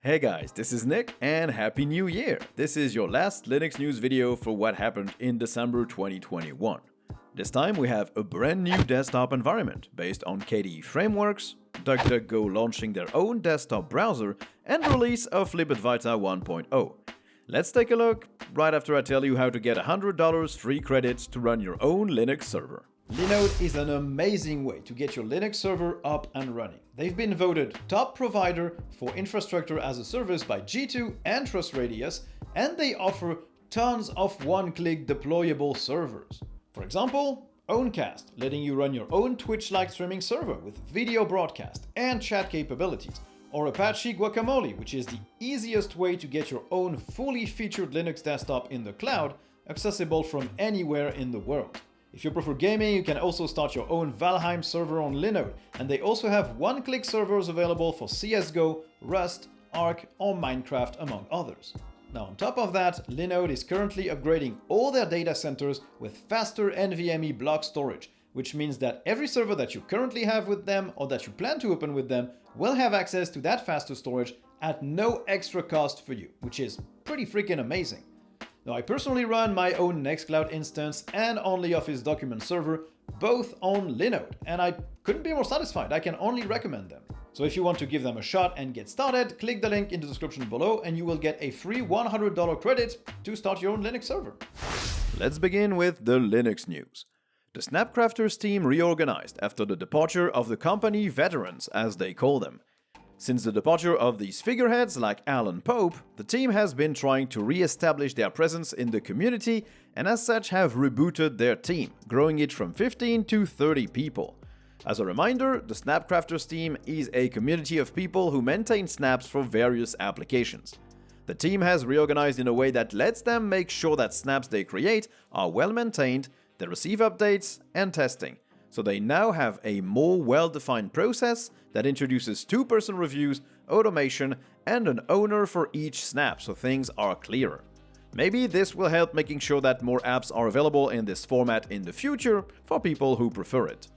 Hey guys, this is Nick and Happy New Year! This is your last Linux news video for what happened in December 2021. This time we have a brand new desktop environment based on KDE frameworks, DuckDuckGo launching their own desktop browser, and the release of Libadwaita 1.0. Let's take a look right after I tell you how to get $100 free credits to run your own Linux server. Linode is an amazing way to get your Linux server up and running. They've been voted top provider for infrastructure as a service by G2 and TrustRadius, and they offer tons of one-click deployable servers. For example, Owncast, letting you run your own Twitch-like streaming server with video broadcast and chat capabilities, or Apache Guacamole, which is the easiest way to get your own fully featured Linux desktop in the cloud, accessible from anywhere in the world. If you prefer gaming, you can also start your own Valheim server on Linode, and they also have one-click servers available for CSGO, Rust, Ark, or Minecraft, among others. Now, on top of that, Linode is currently upgrading all their data centers with faster NVMe block storage, which means that every server that you currently have with them or that you plan to open with them will have access to that faster storage at no extra cost for you, which is pretty freaking amazing. Now, I personally run my own Nextcloud instance and OnlyOffice document server, both on Linode, and I couldn't be more satisfied. I can only recommend them. So if you want to give them a shot and get started, click the link in the description below and you will get a free $100 credit to start your own Linux server. Let's begin with the Linux news. The snapcrafters team reorganized after the departure of the company veterans, as they call them. Since the departure of these figureheads like Alan Pope, the team has been trying to re-establish their presence in the community and as such have rebooted their team, growing it from 15 to 30 people. As a reminder, the Snapcrafters team is a community of people who maintain snaps for various applications. The team has reorganized in a way that lets them make sure that snaps they create are well maintained, they receive updates and testing. So they now have a more well-defined process that introduces two-person reviews, automation, and an owner for each snap, so things are clearer. Maybe this will help making sure that more apps are available in this format in the future for people who prefer it.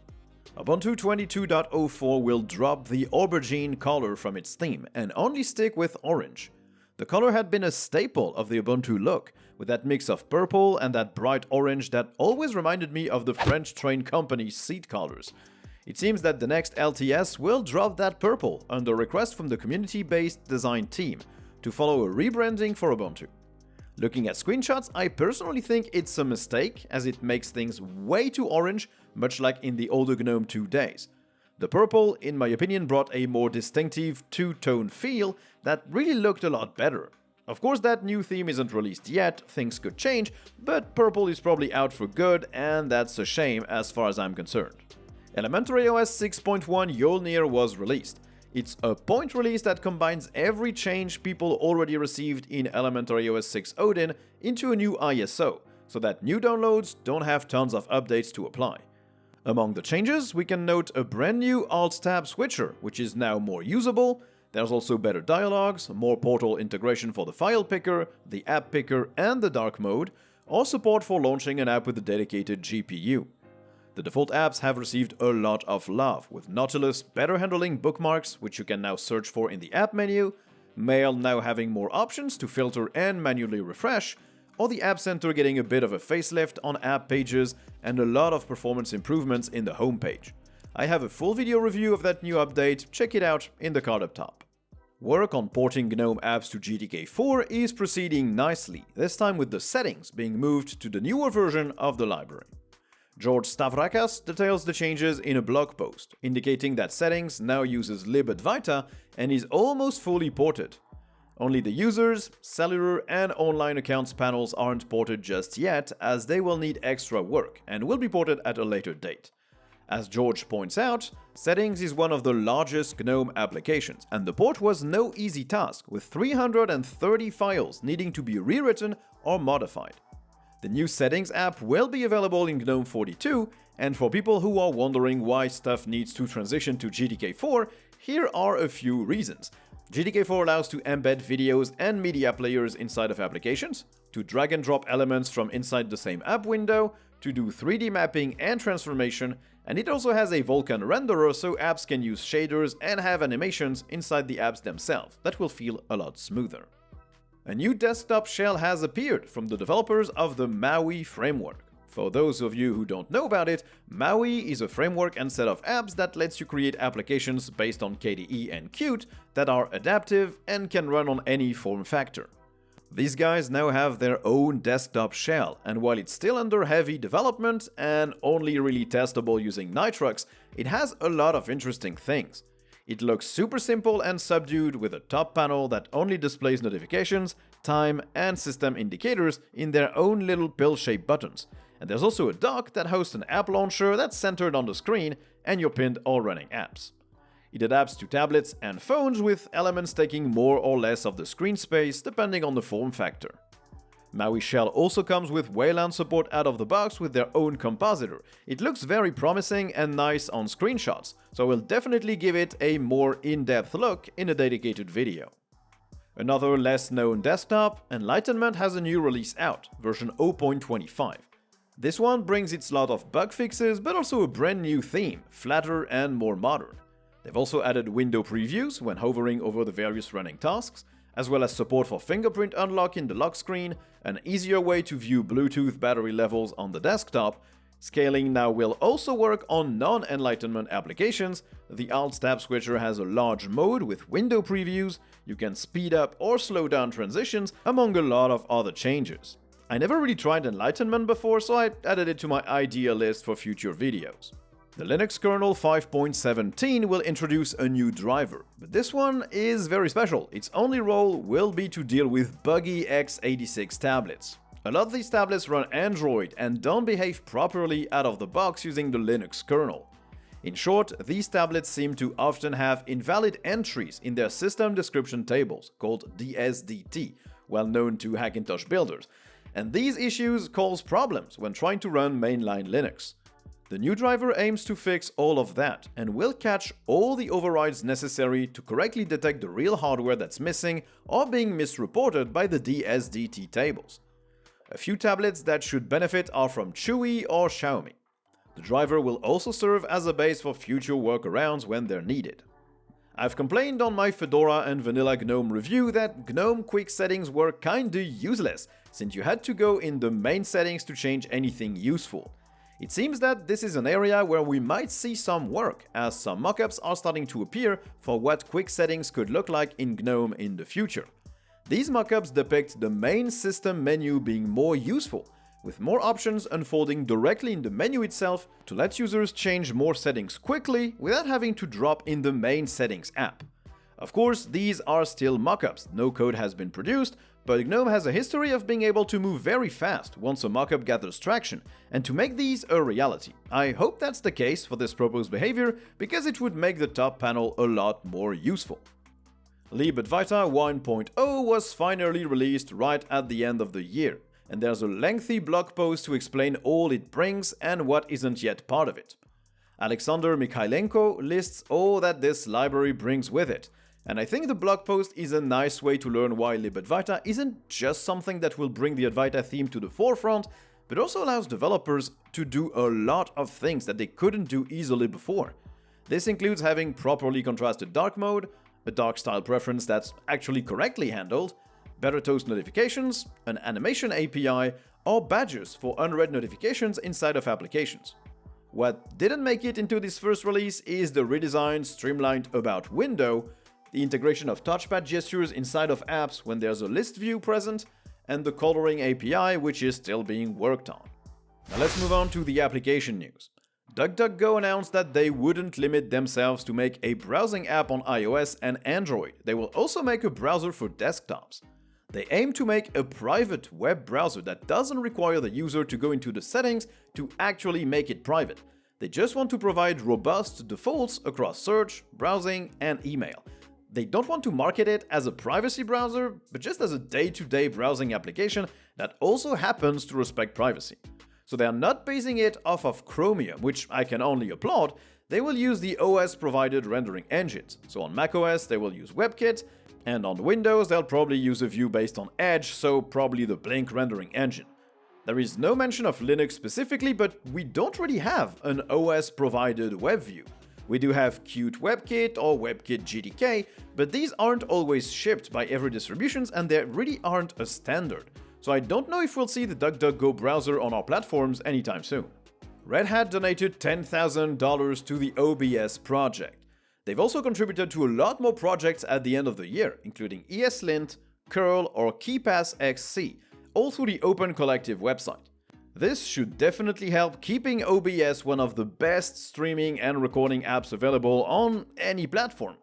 Ubuntu 22.04 will drop the aubergine color from its theme and only stick with orange. The color had been a staple of the Ubuntu look, with that mix of purple and that bright orange that always reminded me of the French train company's seat colors. It seems that the next LTS will drop that purple under request from the community-based design team to follow a rebranding for Ubuntu. Looking at screenshots, I personally think it's a mistake as it makes things way too orange, much like in the older GNOME 2 days. The purple, in my opinion, brought a more distinctive two-tone feel that really looked a lot better. Of course, that new theme isn't released yet, things could change, but purple is probably out for good, and that's a shame as far as I'm concerned. Elementary OS 6.1 Jolnir was released. It's a point release that combines every change people already received in Elementary OS 6 Odin into a new ISO, so that new downloads don't have tons of updates to apply. Among the changes, we can note a brand new Alt-Tab switcher, which is now more usable. There's also better dialogues, more portal integration for the file picker, the app picker, and the dark mode, or support for launching an app with a dedicated GPU. The default apps have received a lot of love, with Nautilus better handling bookmarks, which you can now search for in the app menu, Mail now having more options to filter and manually refresh, or the App Center getting a bit of a facelift on app pages and a lot of performance improvements in the homepage. I have a full video review of that new update, check it out in the card up top. Work on porting GNOME apps to GTK4 is proceeding nicely, this time with the settings being moved to the newer version of the library. George Stavrakas details the changes in a blog post, indicating that settings now uses Libadwaita and is almost fully ported. Only the users, cellular and online accounts panels aren't ported just yet, as they will need extra work and will be ported at a later date. As George points out, settings is one of the largest GNOME applications, and the port was no easy task, with 330 files needing to be rewritten or modified. The new settings app will be available in GNOME 42, and for people who are wondering why stuff needs to transition to GTK4, here are a few reasons. GTK4 allows to embed videos and media players inside of applications, to drag and drop elements from inside the same app window, to do 3D mapping and transformation, And it also has a Vulkan renderer, so apps can use shaders and have animations inside the apps themselves that will feel a lot smoother. A new desktop shell has appeared from the developers of the MAUI framework. For those of you who don't know about it, MAUI is a framework and set of apps that lets you create applications based on KDE and Qt that are adaptive and can run on any form factor. These guys now have their own desktop shell, and while it's still under heavy development and only really testable using Nitrux, it has a lot of interesting things. It looks super simple and subdued with a top panel that only displays notifications, time, and system indicators in their own little pill-shaped buttons. And there's also a dock that hosts an app launcher that's centered on the screen and your pinned or running apps. It adapts to tablets and phones with elements taking more or less of the screen space depending on the form factor. MAUI Shell also comes with Wayland support out of the box with their own compositor. It looks very promising and nice on screenshots, so we'll definitely give it a more in-depth look in a dedicated video. Another less known desktop, Enlightenment has a new release out, version 0.25. This one brings its lot of bug fixes but also a brand new theme, flatter and more modern. They've also added window previews when hovering over the various running tasks, as well as support for fingerprint unlock in the lock screen, an easier way to view Bluetooth battery levels on the desktop. Scaling now will also work on non-Enlightenment applications. The Alt-Tab switcher has a large mode with window previews, you can speed up or slow down transitions, among a lot of other changes. I never really tried Enlightenment before, so I added it to my idea list for future videos. The Linux Kernel 5.17 will introduce a new driver, but this one is very special. Its only role will be to deal with buggy x86 tablets. A lot of these tablets run Android and don't behave properly out of the box using the Linux kernel. In short, these tablets seem to often have invalid entries in their system description tables, called DSDT, well known to Hackintosh builders, and these issues cause problems when trying to run mainline Linux. The new driver aims to fix all of that and will catch all the overrides necessary to correctly detect the real hardware that's missing or being misreported by the DSDT tables. A few tablets that should benefit are from Chewy or Xiaomi. The driver will also serve as a base for future workarounds when they're needed. I've complained on my Fedora and Vanilla GNOME review that GNOME quick settings were kinda useless, since you had to go in the main settings to change anything useful. It seems that this is an area where we might see some work, as some mockups are starting to appear for what quick settings could look like in GNOME in the future. These mockups depict the main system menu being more useful, with more options unfolding directly in the menu itself to let users change more settings quickly without having to drop in the main settings app. Of course, these are still mockups, no code has been produced, but GNOME has a history of being able to move very fast once a mockup gathers traction, and to make these a reality. I hope that's the case for this proposed behavior, because it would make the top panel a lot more useful. Libadwaita 1.0 was finally released right at the end of the year, and there's a lengthy blog post to explain all it brings and what isn't yet part of it. Alexander Mikhailenko lists all that this library brings with it, and I think the blog post is a nice way to learn why Libadwaita isn't just something that will bring the Advaita theme to the forefront, but also allows developers to do a lot of things that they couldn't do easily before. This includes having properly contrasted dark mode, a dark style preference that's actually correctly handled, better toast notifications, an animation API, or badges for unread notifications inside of applications. What didn't make it into this first release is the redesigned, streamlined About window, the integration of touchpad gestures inside of apps when there's a list view present, and the coloring API, which is still being worked on. Now let's move on to the application news. DuckDuckGo announced that they wouldn't limit themselves to make a browsing app on iOS and Android. They will also make a browser for desktops. They aim to make a private web browser that doesn't require the user to go into the settings to actually make it private. They just want to provide robust defaults across search, browsing, and email. They don't want to market it as a privacy browser, but just as a day-to-day browsing application that also happens to respect privacy. So they are not basing it off of Chromium, which I can only applaud. They will use the OS-provided rendering engines. So on macOS, they will use WebKit, and on Windows, they'll probably use a view based on Edge, so probably the Blink rendering engine. There is no mention of Linux specifically, but we don't really have an OS-provided web view. We do have Qt WebKit or WebKit GTK, but these aren't always shipped by every distributions and they really aren't a standard. So I don't know if we'll see the DuckDuckGo browser on our platforms anytime soon. Red Hat donated $10,000 to the OBS project. They've also contributed to a lot more projects at the end of the year, including ESLint, curl, or KeePass XC, all through the Open Collective website. This should definitely help keeping OBS one of the best streaming and recording apps available on any platform.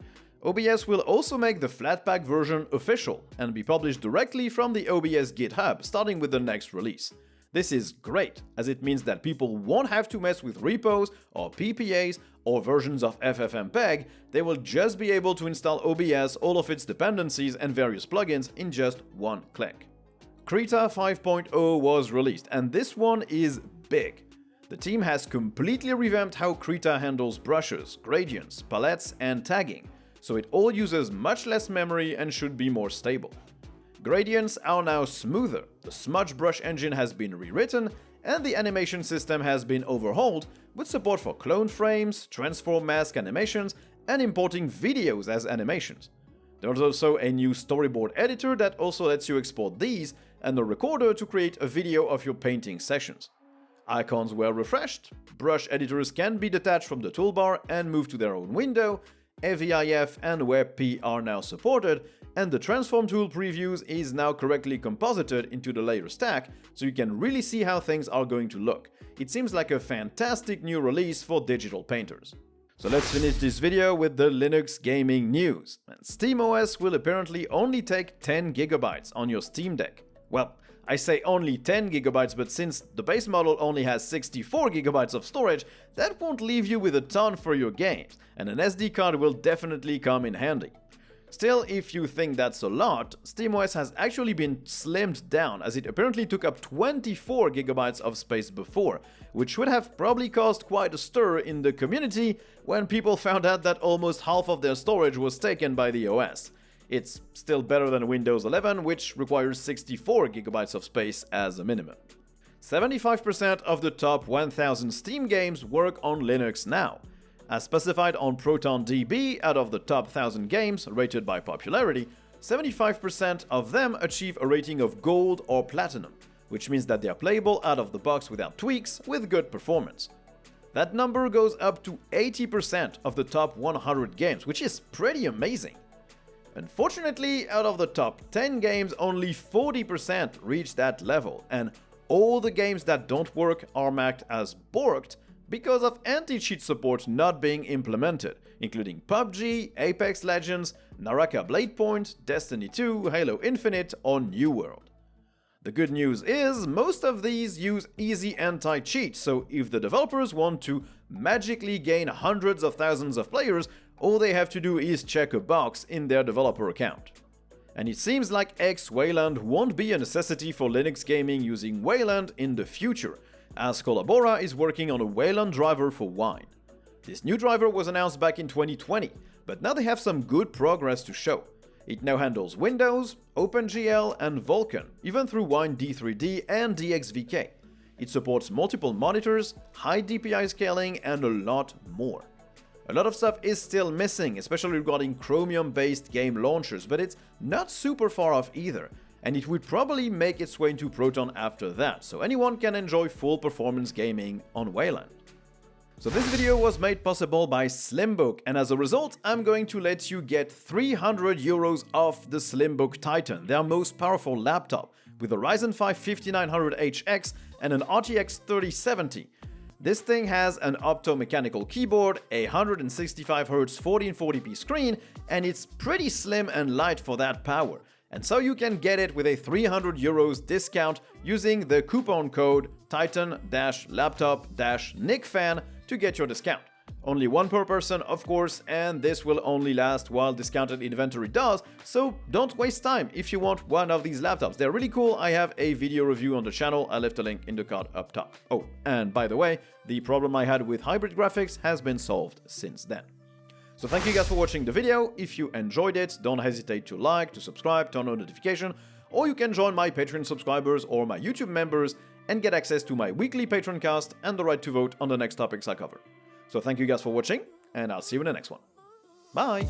OBS will also make the Flatpak version official and be published directly from the OBS GitHub, starting with the next release. This is great, as it means that people won't have to mess with repos or PPAs or versions of FFmpeg. They will just be able to install OBS, all of its dependencies and various plugins in just one click. Krita 5.0 was released, and this one is big. The team has completely revamped how Krita handles brushes, gradients, palettes, and tagging, so it all uses much less memory and should be more stable. Gradients are now smoother, the smudge brush engine has been rewritten, and the animation system has been overhauled with support for clone frames, transform mask animations, and importing videos as animations. There's also a new storyboard editor that also lets you export these, and a recorder to create a video of your painting sessions. Icons were refreshed, brush editors can be detached from the toolbar and moved to their own window, AVIF and WebP are now supported, and the transform tool previews is now correctly composited into the layer stack, so you can really see how things are going to look. It seems like a fantastic new release for digital painters. So let's finish this video with the Linux gaming news. SteamOS will apparently only take 10 GB on your Steam Deck. Well, I say only 10 GB, but since the base model only has 64 GB of storage, that won't leave you with a ton for your games, and an SD card will definitely come in handy. Still, if you think that's a lot, SteamOS has actually been slimmed down, as it apparently took up 24 GB of space before, which would have probably caused quite a stir in the community when people found out that almost half of their storage was taken by the OS. It's still better than Windows 11, which requires 64 GB of space as a minimum. 75% of the top 1000 Steam games work on Linux now. As specified on ProtonDB, out of the top 1000 games rated by popularity, 75% of them achieve a rating of Gold or Platinum, which means that they are playable out of the box without tweaks with good performance. That number goes up to 80% of the top 100 games, which is pretty amazing. Unfortunately, out of the top 10 games, only 40% reach that level, and all the games that don't work are marked as borked because of anti-cheat support not being implemented, including PUBG, Apex Legends, Naraka Bladepoint, Destiny 2, Halo Infinite, or New World. The good news is, most of these use easy anti-cheat, so if the developers want to magically gain hundreds of thousands of players, all they have to do is check a box in their developer account. And it seems like X-Wayland won't be a necessity for Linux gaming using Wayland in the future, as Collabora is working on a Wayland driver for Wine. This new driver was announced back in 2020, but now they have some good progress to show. It now handles Windows, OpenGL, and Vulkan, even through Wine D3D and DXVK. It supports multiple monitors, high DPI scaling, and a lot more. A lot of stuff is still missing, especially regarding Chromium-based game launchers, but it's not super far off either, and it would probably make its way into Proton after that, so anyone can enjoy full performance gaming on Wayland. So this video was made possible by Slimbook, and as a result, I'm going to let you get 300 euros off the Slimbook Titan, their most powerful laptop, with a Ryzen 5 5900HX and an RTX 3070. This thing has an optomechanical keyboard, a 165Hz 1440p screen, and it's pretty slim and light for that power. And so you can get it with a 300 euros discount using the coupon code Titan-laptop-NICFAN to get your discount. Only one per person, of course, and this will only last while discounted inventory does, so don't waste time if you want one of these laptops. They're really cool. I have a video review on the channel. I left a link in the card up top. Oh, and by the way, the problem I had with hybrid graphics has been solved since then. So thank you guys for watching the video. If you enjoyed it, don't hesitate to like, to subscribe, turn on notification, or you can join my Patreon subscribers or my YouTube members and get access to my weekly Patreon cast and the right to vote on the next topics I cover. So thank you guys for watching, and I'll see you in the next one. Bye!